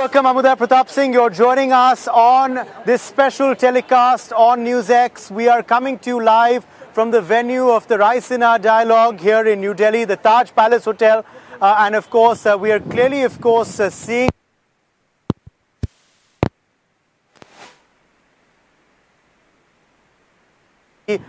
Welcome, Amudaya Pratap Singh. You're joining us on this special telecast on NewsX. We are coming to you live from the venue of the Raisina Dialogue here in New Delhi, the Taj Palace Hotel. And of course, we are clearly, seeing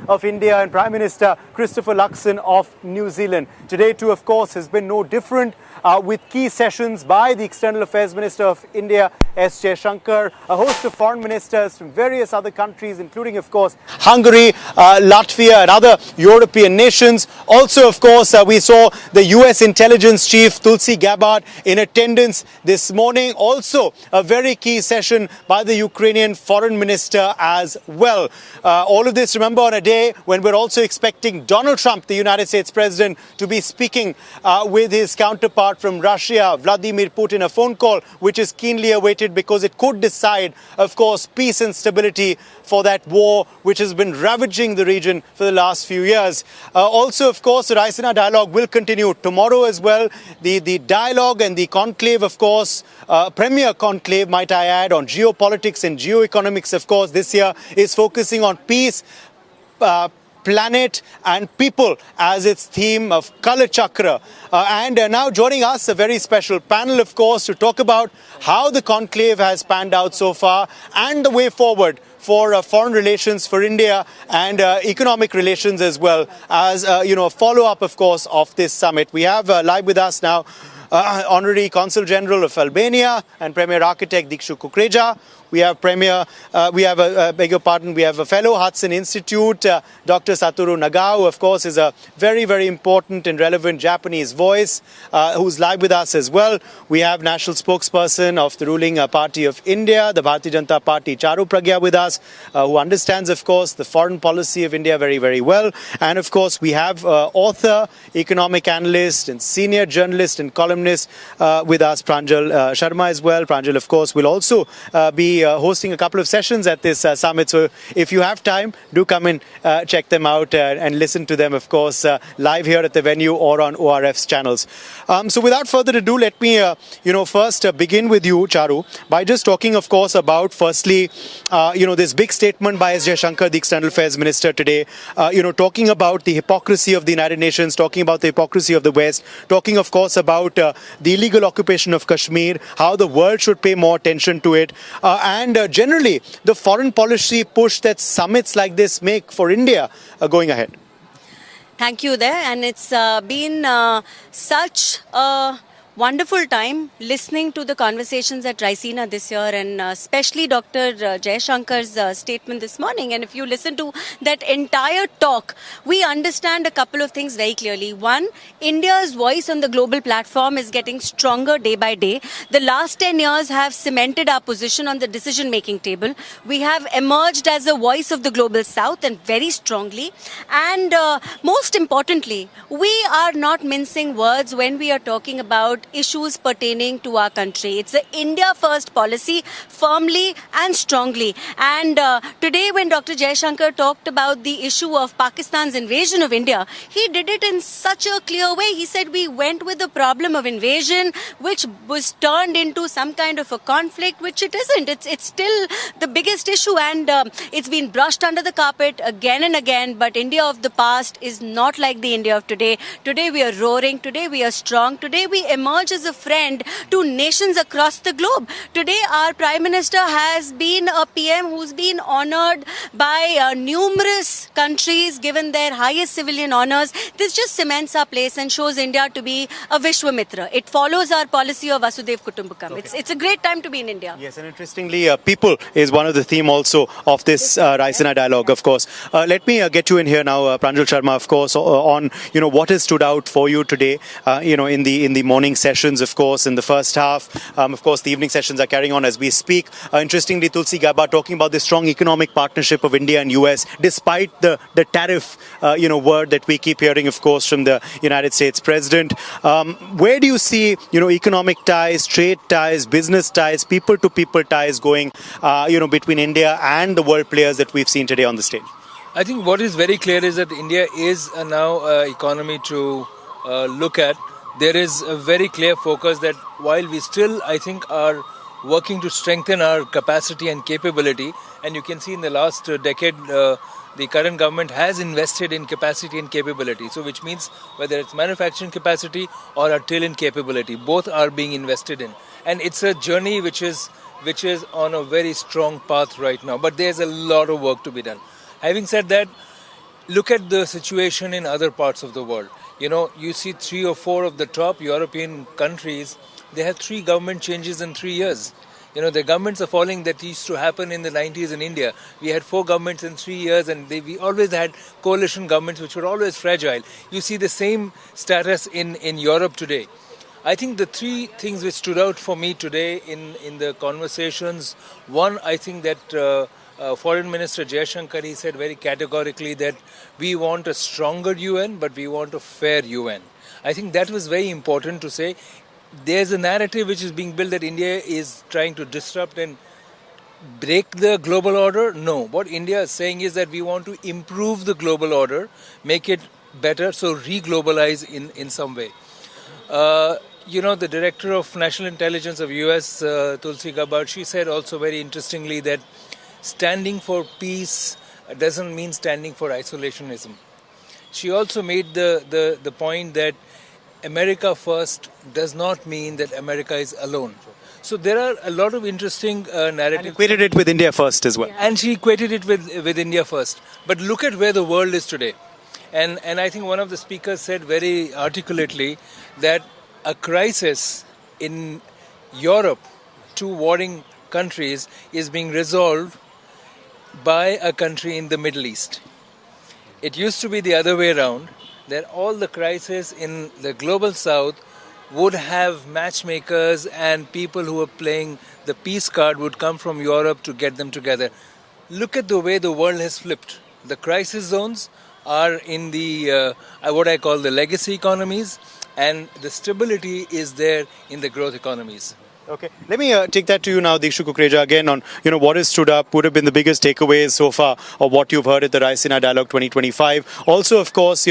of India and Prime Minister Christopher Luxon of New Zealand. Today too, of course, has been no different with key sessions by the External Affairs Minister of India, Shankar, a host of foreign ministers from various other countries, including, of course, Hungary, Latvia and other European nations. Also, of course, we saw the US intelligence chief, Tulsi Gabbard, in attendance this morning. Also, a very key session by the Ukrainian foreign minister as well. All of this, remember, on a day when we're also expecting Donald Trump, the United States president, to be speaking with his counterpart from Russia, Vladimir Putin, a phone call which is keenly awaited because it could decide, of course, peace and stability for that war which has been ravaging the region for the last few years. Also, of course, the Raisina Dialogue will continue tomorrow as well. The dialogue and the conclave, of course, premier conclave, might I add, on geopolitics and geoeconomics, of course, this year is focusing on peace, planet and people as its theme of Kala Chakra. And now joining us, a very special panel, of course, to talk about how the conclave has panned out so far and the way forward for foreign relations for India and economic relations as well as, a follow-up, of course, of this summit. We have live with us now Honorary Consul General of Albania and Premier Architect Dikshu Kukreja. We have we have a fellow Hudson Institute, Dr. Satoru Nagao, of course, is a very, very important and relevant Japanese voice who's live with us as well. We have national spokesperson of the ruling party of India, the Bharatiya Janata Party, Charu Pragya, with us, who understands, of course, the foreign policy of India very, very well. And of course, we have author, economic analyst and senior journalist and columnist with us, Pranjal Sharma as well. Pranjal, of course, will also be hosting a couple of sessions at this summit. So if you have time, do come and check them out and listen to them, of course, live here at the venue or on ORF's channels. So without further ado, let me, first begin with you, Charu, by just talking, of course, about firstly, this big statement by S. Shankar, the External Affairs Minister today, talking about the hypocrisy of the United Nations, talking about the hypocrisy of the West, talking, of course, about the illegal occupation of Kashmir, how the world should pay more attention to it, and generally the foreign policy push that summits like this make for India going ahead. Thank you there, and it's been such a wonderful time listening to the conversations at Raisina this year, and especially Dr. Shankar's statement this morning. And if you listen to that entire talk, we understand a couple of things very clearly. One, India's voice on the global platform is getting stronger day by day. The last 10 years have cemented our position on the decision-making table. We have emerged as a voice of the global south, and very strongly. And most importantly, we are not mincing words when we are talking about issues pertaining to our country. It's the India First policy, firmly and strongly. And today when Dr. Shankar talked about the issue of Pakistan's invasion of India, he did it in such a clear way. He said we went with the problem of invasion, which was turned into some kind of a conflict, which it isn't. It's still the biggest issue, and it's been brushed under the carpet again and again. But India of the past is not like the India of today. Today we are roaring. Today we are strong. Today we emerge as a friend to nations across the globe. Today our Prime Minister has been a PM who's been honored by numerous countries, given their highest civilian honors. This just cements our place and shows India to be a Vishwamitra. It follows our policy of Vasudev Kutumbakam. Okay. It's a great time to be in India. Yes, and interestingly, people is one of the theme also of this Raisina Dialogue, of course. Let me get you in here now, Pranjal Sharma, of course, on what has stood out for you today, in the morning sessions, of course, in the first half. Of course, the evening sessions are carrying on as we speak. Interestingly, Tulsi Gabbard talking about the strong economic partnership of India and US, despite the tariff, word that we keep hearing, of course, from the United States president. Where do you see, economic ties, trade ties, business ties, people-to-people ties going, between India and the world players that we've seen today on the stage? I think what is very clear is that India is now an economy to look at. There is a very clear focus that while we still, I think, are working to strengthen our capacity and capability. And you can see in the last decade, the current government has invested in capacity and capability. So which means whether it's manufacturing capacity or our talent capability, both are being invested in. And it's a journey which is on a very strong path right now. But there's a lot of work to be done. Having said that, look at the situation in other parts of the world. You know, you see 3 or 4 of the top European countries, they have 3 government changes in 3 years. You know, the governments are falling. That used to happen in the 90s in India. We had 4 governments in 3 years, and we always had coalition governments which were always fragile. You see the same status in Europe today. I think the 3 things which stood out for me today in the conversations, one, I think that Foreign Minister Shankar, he said very categorically that we want a stronger UN, but we want a fair UN. I think that was very important to say. There's a narrative which is being built that India is trying to disrupt and break the global order. No, what India is saying is that we want to improve the global order, make it better, so re-globalize in some way. You know, the director of national intelligence of US, Tulsi Gabbard, she said also very interestingly that standing for peace doesn't mean standing for isolationism. She also made the point that America first does not mean that America is alone. So there are a lot of interesting narratives. And equated it with India first as well. And she equated it with India first. But look at where the world is today. And I think one of the speakers said very articulately that a crisis in Europe, 2 warring countries, is being resolved by a country in the Middle East. It used to be the other way around, that all the crises in the global south would have matchmakers and people who are playing the peace card would come from Europe to get them together. Look at the way the world has flipped. The crisis zones are in the what I call the legacy economies, and the stability is there in the growth economies. Okay, let me take that to you now, Dikshu Kukreja, again on what has stood up, would have been the biggest takeaways so far of what you've heard at the Raisina Dialogue 2025. Also, of course,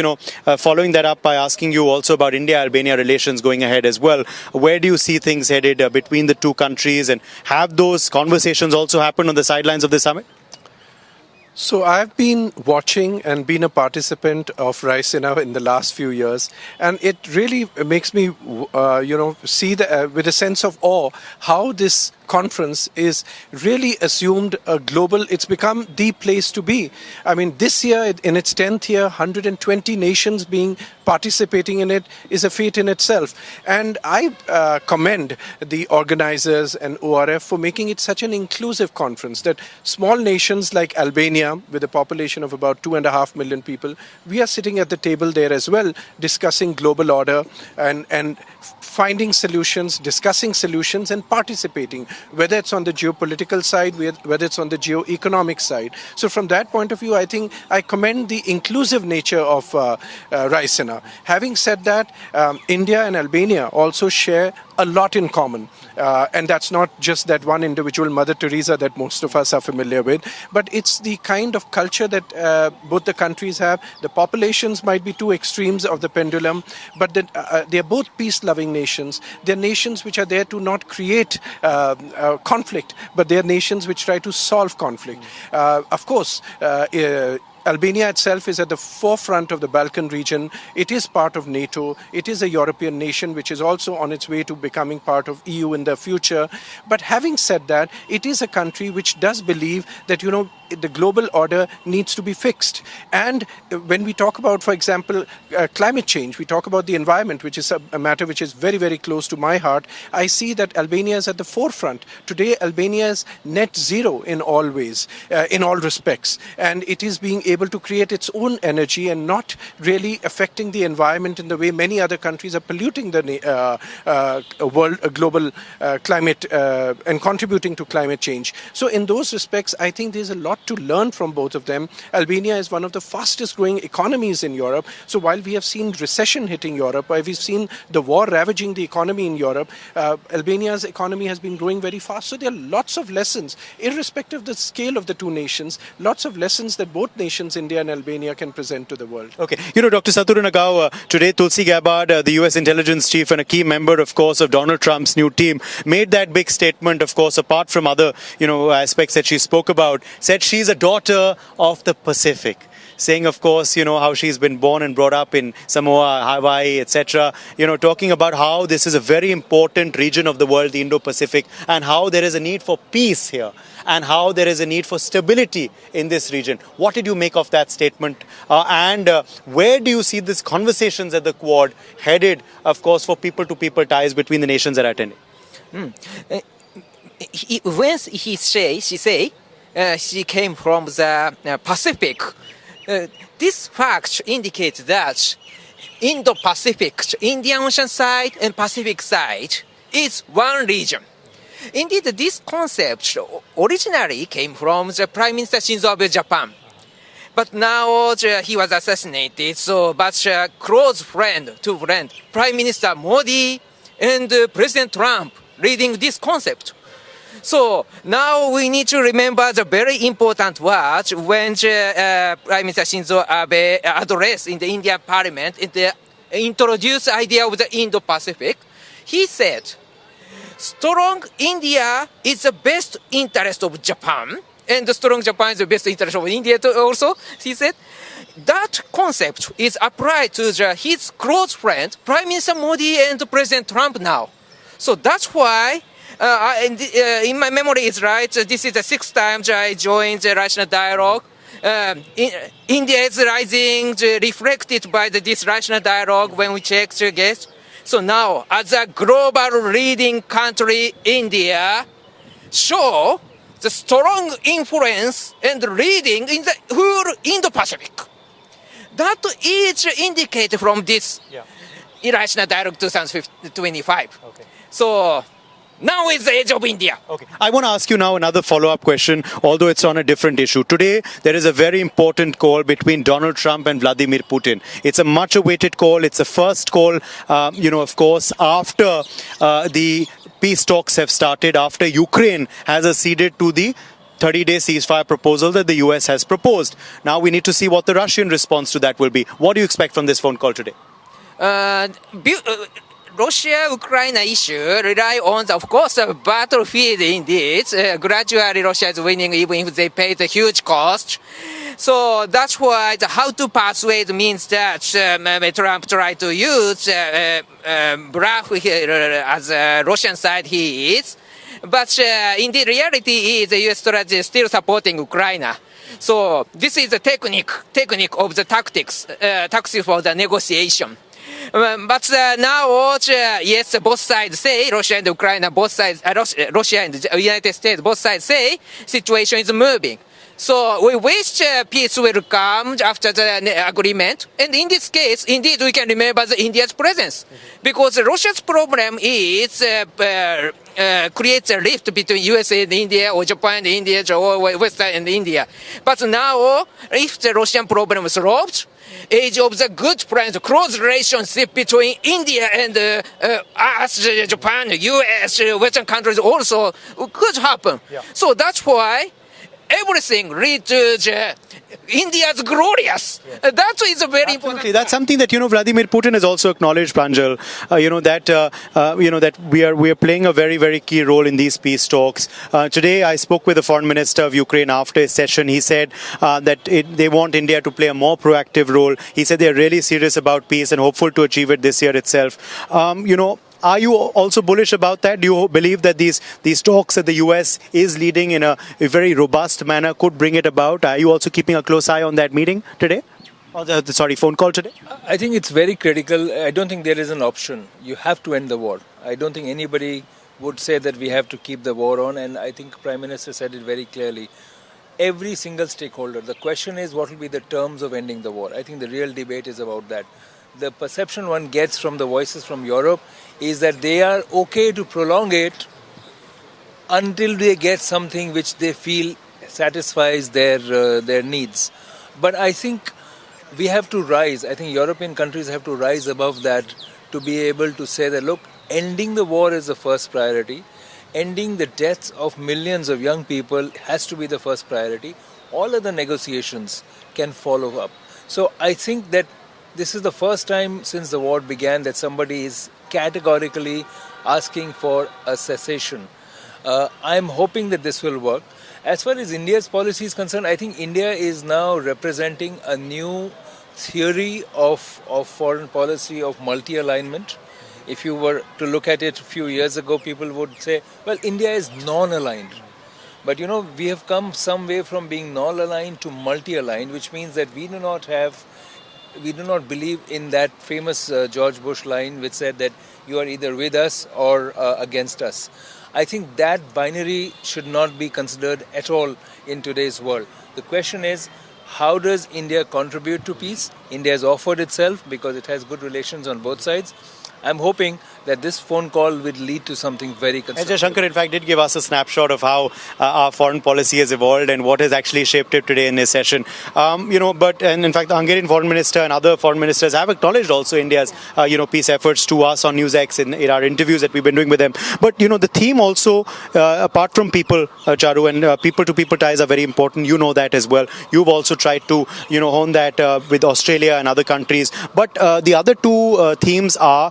following that up by asking you also about India-Albania relations going ahead as well. Where do you see things headed between the 2 countries, and have those conversations also happened on the sidelines of the summit? So I've been watching and been a participant of Raisina in the last few years, and it really makes me, see with a sense of awe how this conference is really assumed a global, it's become the place to be. I mean, this year, in its 10th year, 120 nations participating in it is a feat in itself. And I commend the organizers and ORF for making it such an inclusive conference, that small nations like Albania, with a population of about 2.5 million people, we are sitting at the table there as well, discussing global order and finding solutions, discussing solutions and participating, whether it's on the geopolitical side, whether it's on the geoeconomic side. So from that point of view, I think I commend the inclusive nature of Raisina. Having said that, India and Albania also share a lot in common. And that's not just that one individual, Mother Teresa, that most of us are familiar with, but it's the kind of culture that both the countries have. The populations might be 2 extremes of the pendulum, but they're both peace-loving nations. They're nations which are there to not create conflict, but they're nations which try to solve conflict. Of course, Albania itself is at the forefront of the Balkan region. It is part of NATO. It is a European nation which is also on its way to becoming part of EU in the future. But having said that, it is a country which does believe that, the global order needs to be fixed. And when we talk about, for example, climate change, we talk about the environment, which is a matter which is very, very close to my heart. I see that Albania is at the forefront. Today, Albania is net zero in all ways, in all respects. And it is being able to create its own energy and not really affecting the environment in the way many other countries are polluting the global climate and contributing to climate change. So in those respects, I think there's a lot lot to learn from both of them. Albania is one of the fastest growing economies in Europe. So while we have seen recession hitting Europe, while we've seen the war ravaging the economy in Europe, Albania's economy has been growing very fast. So there are lots of lessons, irrespective of the scale of the two nations, lots of lessons that both nations, India and Albania, can present to the world. Okay. Dr. Saturunagawa, today Tulsi Gabbard, the US intelligence chief and a key member, of course, of Donald Trump's new team, made that big statement, of course, apart from other, aspects that she spoke about, said she's a daughter of the Pacific. Saying, of course, how she's been born and brought up in Samoa, Hawaii, etc. Talking about how this is a very important region of the world, the Indo-Pacific, and how there is a need for peace here, and how there is a need for stability in this region. What did you make of that statement? And where do you see these conversations at the Quad headed, of course, for people-to-people ties between the nations that are attending? When she came from the Pacific. This fact indicates that Indo-Pacific, Indian Ocean side and Pacific side, is one region. Indeed, this concept originally came from the Prime Minister Shinzo Abe of Japan. But now he was assassinated, but close friend, Prime Minister Modi and President Trump leading this concept. So now we need to remember the very important words when Prime Minister Shinzo Abe addressed in the Indian Parliament and introduced the idea of the Indo-Pacific. He said, strong India is the best interest of Japan, and the strong Japan is the best interest of India too also. He said, that concept is applied to his close friend, Prime Minister Modi and President Trump now. So that's why in my memory is right. This is the 6th time I joined the Raisina Dialogue. India is rising, reflected by this Raisina Dialogue when we check the guests. So now, as a global leading country, India show the strong influence and leading in the whole Indo-Pacific. That is indicated from this Raisina Dialogue 2025. Okay. So now is the age of India. Okay. I want to ask you now another follow-up question, although it's on a different issue. Today, there is a very important call between Donald Trump and Vladimir Putin. It's a much-awaited call. It's the first call, of course, after the peace talks have started, after Ukraine has acceded to the 30-day ceasefire proposal that the US has proposed. Now we need to see what the Russian response to that will be. What do you expect from this phone call today? Russia-Ukraine issue rely on, of course, a battlefield indeed. Gradually, Russia is winning even if they pay the huge cost. So that's why the how to persuade means that Trump tried to use bluff as a Russian side he is. But in the reality is the US strategy is still supporting Ukraine. So this is the technique of the tactics for the negotiation. But now, yes, both sides say, Russia and Ukraine, both sides, Russia and the United States, both sides say, situation is moving. So we wish peace will come after the agreement. And in this case, indeed, we can remember India's presence. Because Russia's problem is creates a rift between USA and India, or Japan and India, or Western and India. But now, if the Russian problem is solved, age of the good friends, close relationship between India and us, Japan, US, Western countries also could happen. Yeah. So that's why everything leads to India's glorious. Yeah. That is a very important. That's something that Vladimir Putin has also acknowledged, Pranjal. That we are playing a very, very key role in these peace talks. Today, I spoke with the foreign minister of Ukraine after his session. He said that they want India to play a more proactive role. He said they're really serious about peace and hopeful to achieve it this year itself. Are you also bullish about that? Do you believe that these talks that the US is leading in a very robust manner could bring it about? Are you also keeping a close eye on that meeting today? Or phone call today? I think it's very critical. I don't think there is an option. You have to end the war. I don't think anybody would say that we have to keep the war on. And I think Prime Minister said it very clearly. Every single stakeholder. The question is what will be the terms of ending the war. I think the real debate is about that. The perception one gets from the voices from Europe is that they are okay to prolong it until they get something which they feel satisfies their needs. But I think we have to rise. I think European countries have to rise above that to be able to say that, look, ending the war is the first priority. Ending the deaths of millions of young people has to be the first priority. All other negotiations can follow up. So I think that this is the first time since the war began that somebody is categorically asking for a cessation. I'm hoping that this will work. As far as India's policy is concerned, I think India is now representing a new theory of foreign policy of multi-alignment. If you were to look at it a few years ago, people would say, well, India is non-aligned. But we have come some way from being non-aligned to multi-aligned, which means that we do not believe in that famous George Bush line which said that you are either with us or against us. I think that binary should not be considered at all in today's world. The question is, how does India contribute to peace? India has offered itself because it has good relations on both sides. I'm hoping that this phone call will lead to something very constructive. Shankar, in fact, did give us a snapshot of how our foreign policy has evolved and what has actually shaped it today in this session. And in fact, the Hungarian foreign minister and other foreign ministers have acknowledged also India's, peace efforts to us on NewsX in our interviews that we've been doing with them. But, the theme also, apart from people, Charu, and people-to-people ties are very important. You know that as well. You've also tried to, hone that with Australia and other countries. But the other two themes are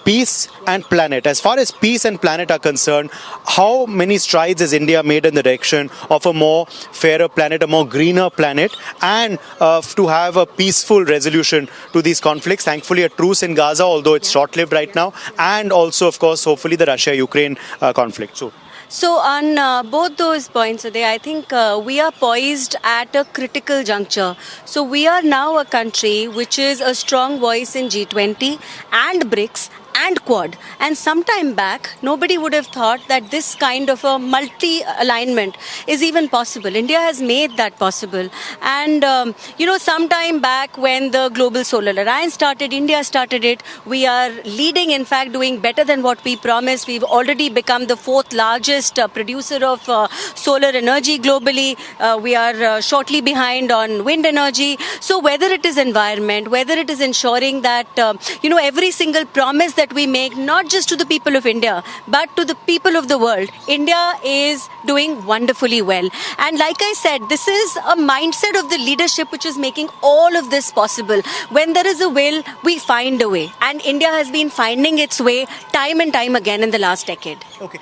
peace and planet. As far as peace and planet are concerned, how many strides has India made in the direction of a more fairer planet, a more greener planet, and to have a peaceful resolution to these conflicts? Thankfully, a truce in Gaza, although it's short-lived right now, and also, of course, hopefully the Russia-Ukraine conflict. So on both those points, Uday, I think we are poised at a critical juncture. So we are now a country which is a strong voice in G20 and BRICS and Quad. And some time back, nobody would have thought that this kind of a multi-alignment is even possible. India has made that possible. And, some time back when the Global Solar Alliance started, India started it. We are leading, in fact, doing better than what we promised. We've already become the fourth largest producer of solar energy globally. We are shortly behind on wind energy. So whether it is environment, whether it is ensuring that, every single promise that we make, not just to the people of India, but to the people of the world, India is doing wonderfully well. And like I said, this is a mindset of the leadership which is making all of this possible. When there is a will, we find a way. And India has been finding its way time and time again in the last decade. Okay.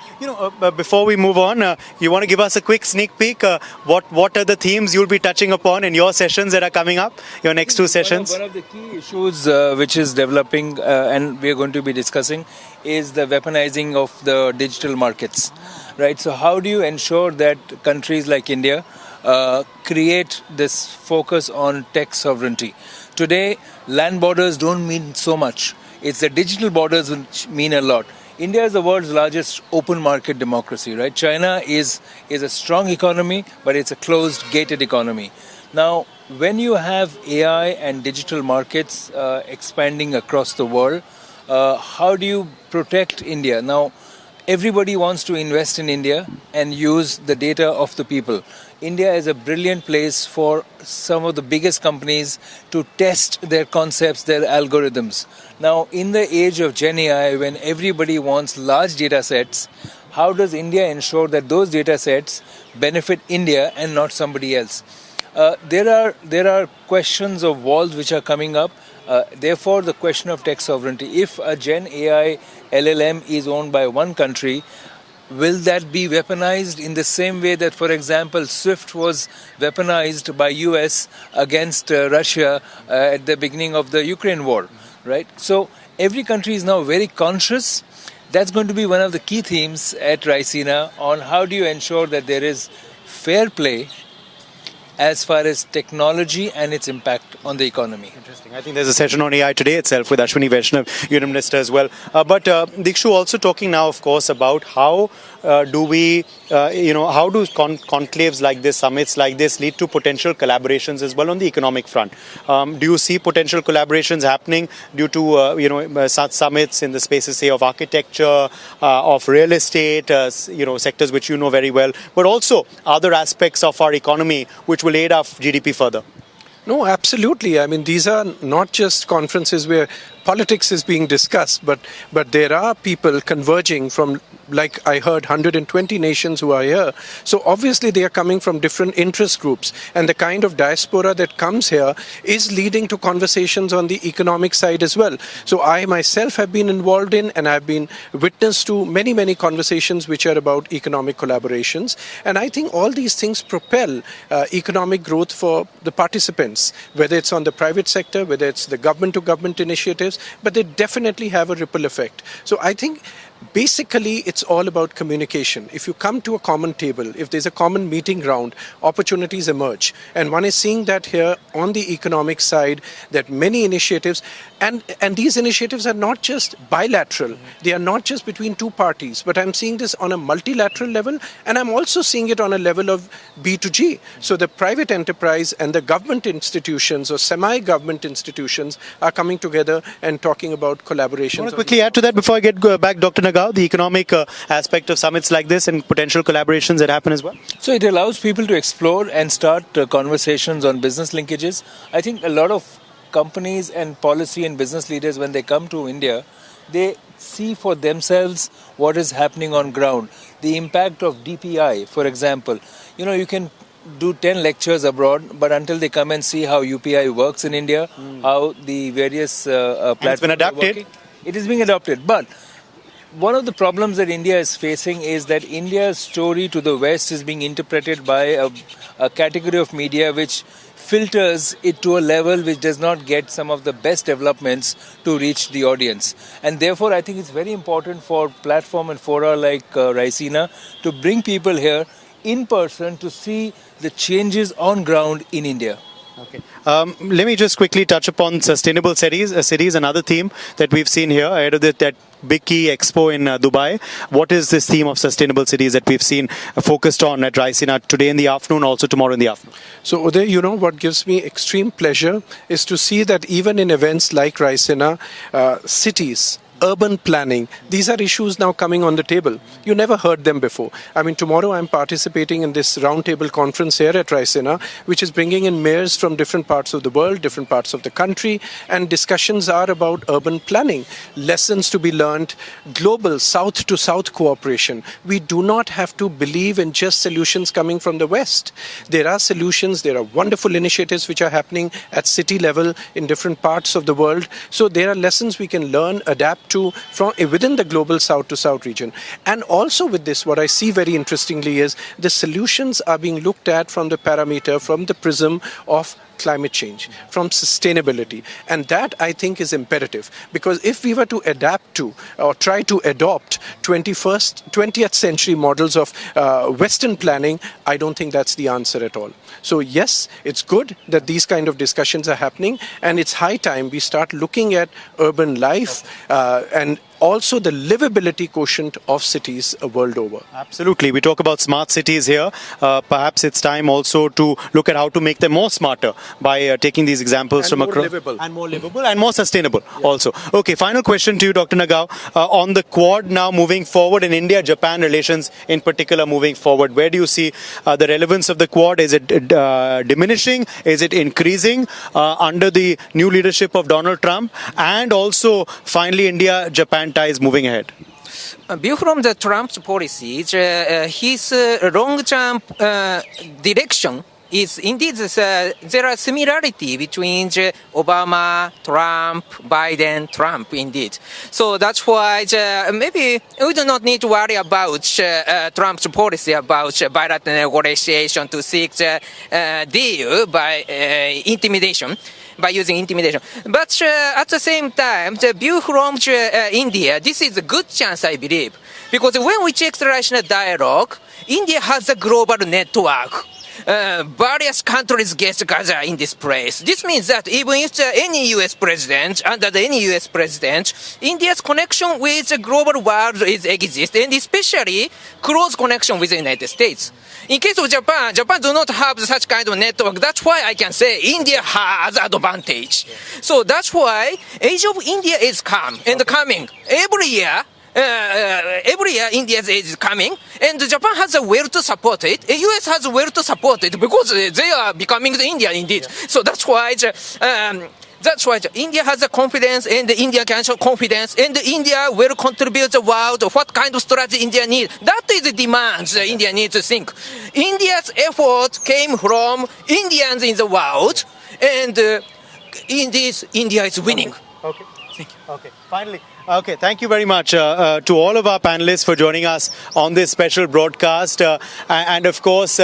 Before we move on, you want to give us a quick sneak peek? What are the themes you'll be touching upon in your sessions that are coming up, your next two sessions? One of the key issues which is developing and we are going to be discussing is the weaponizing of the digital markets, right? So how do you ensure that countries like India create this focus on tech sovereignty? Today, land borders don't mean so much. It's the digital borders which mean a lot. India is the world's largest open market democracy, right? China is a strong economy, but it's a closed, gated economy. Now, when you have AI and digital markets expanding across the world, how do you protect India? Now, everybody wants to invest in India and use the data of the people. India is a brilliant place for some of the biggest companies to test their concepts, their algorithms. Now, in the age of Gen AI, when everybody wants large data sets, how does India ensure that those data sets benefit India and not somebody else? There are questions of walls which are coming up. Therefore, the question of tech sovereignty. If a Gen AI LLM is owned by one country, will that be weaponized in the same way that, for example, SWIFT was weaponized by US against Russia at the beginning of the Ukraine war, right? So every country is now very conscious. That's going to be one of the key themes at Raisina on how do you ensure that there is fair play as far as technology and its impact on the economy. Interesting. I think there's a session on AI today itself with Ashwini Vaishnav, Union Minister as well. But Dikshu also talking now, of course, about how how do conclaves like this, summits like this lead to potential collaborations as well on the economic front? Do you see potential collaborations happening due to such summits in the spaces, say, of architecture, of real estate, sectors which you know very well, but also other aspects of our economy which will aid our GDP further? No, absolutely. I mean, these are not just conferences where politics is being discussed, but there are people converging from, like I heard, 120 nations who are here. So obviously they are coming from different interest groups, and the kind of diaspora that comes here is leading to conversations on the economic side as well. So I myself have been involved in, and I've been witness to many conversations which are about economic collaborations. And I think all these things propel economic growth for the participants, whether it's on the private sector, whether it's the government-to-government initiatives, but they definitely have a ripple effect. So I think basically it's all about communication. If you come to a common table, if there's a common meeting ground, opportunities emerge. And one is seeing that here on the economic side, that many initiatives, and these initiatives are not just bilateral, they are not just between two parties, but I'm seeing this on a multilateral level, and I'm also seeing it on a level of B2G. So the private enterprise and the government institutions or semi-government institutions are coming together and talking about collaborations. I want to quickly add to that before I get back, Dr. Nagao, the economic aspect of summits like this and potential collaborations that happen as well? So it allows people to explore and start conversations on business linkages. I think a lot of companies and policy and business leaders, when they come to India, they see for themselves what is happening on ground. The impact of DPI, for example. You can do 10 lectures abroad, but until they come and see how UPI works in India, how the various platforms it's been adapted. are working, it is being adopted. But one of the problems that India is facing is that India's story to the West is being interpreted by a category of media which filters it to a level which does not get some of the best developments to reach the audience. And therefore, I think it's very important for platform and fora like Raisina to bring people here in person to see the changes on ground in India. Okay. Let me just quickly touch upon sustainable cities, another theme that we've seen here ahead of that big key expo in Dubai. What is this theme of sustainable cities that we've seen focused on at Raisina today in the afternoon, also tomorrow in the afternoon? So Uday, what gives me extreme pleasure is to see that even in events like Raisina, cities, urban planning, these are issues now coming on the table. You never heard them before. I mean, tomorrow I'm participating in this roundtable conference here at Raisina, which is bringing in mayors from different parts of the world, different parts of the country, and discussions are about urban planning, lessons to be learned, global south to south cooperation. We do not have to believe in just solutions coming from the West. There are solutions, there are wonderful initiatives which are happening at city level in different parts of the world. So there are lessons we can learn, adapt to from within the global south to south region. And also with this, what I see very interestingly is the solutions are being looked at from the parameter, from the prism of climate change, from sustainability. And that, I think, is imperative. Because if we were to adapt to or try to adopt 20th century models of Western planning, I don't think that's the answer at all. So yes, it's good that these kind of discussions are happening, and it's high time we start looking at urban life and also the livability quotient of cities world over. Absolutely. We talk about smart cities here. Perhaps it's time also to look at how to make them more smarter by taking these examples and from more across. livable. And more livable and more sustainable also. Okay, final question to you, Dr. Nagao. On the Quad now moving forward in India-Japan relations in particular moving forward, where do you see the relevance of the Quad? Is it diminishing? Is it increasing under the new leadership of Donald Trump? And also, finally, India-Japan ties moving ahead? View from the Trump's policies, his long-term direction is indeed there are similarity between Obama, Trump, Biden, Trump indeed. So that's why maybe we do not need to worry about Trump's policy about bilateral negotiation to seek the deal by intimidation. By using intimidation. But at the same time, the view from India, this is a good chance, I believe. Because when we check the Raisina Dialogue, India has a global network. various countries get together in this place. This means that even if any U.S. president, under any U.S. president, India's connection with the global world exists, and especially close connection with the United States. In case of Japan, Japan do not have such kind of network. That's why I can say India has advantage. So that's why Age of India is coming every year. Every year India is coming, and Japan has a will to support it. The US has a will to support it because they are becoming the India indeed. So that's why India has a confidence, and the India can show confidence, and India will contribute the world. What kind of strategy India needs? That is the demands India needs to think. India's effort came from Indians in the world, and in this, India is winning. Okay. Okay. Finally. Okay, thank you very much to all of our panelists for joining us on this special broadcast. And of course,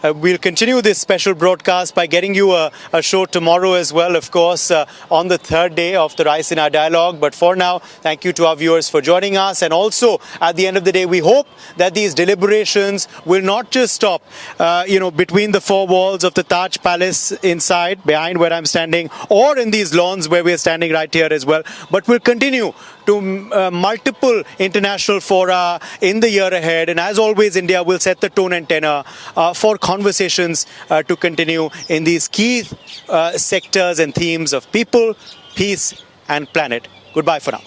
we'll continue this special broadcast by getting you a show tomorrow as well, of course, on the third day of the Raisina Dialogue. But for now, thank you to our viewers for joining us. And also, at the end of the day, we hope that these deliberations will not just stop, between the four walls of the Taj Palace inside, behind where I'm standing, or in these lawns where we're standing right here as well, but will continue to multiple international fora in the year ahead. And as always, India will set the tone and tenor for conversations to continue in these key sectors and themes of people, peace and planet. Goodbye for now.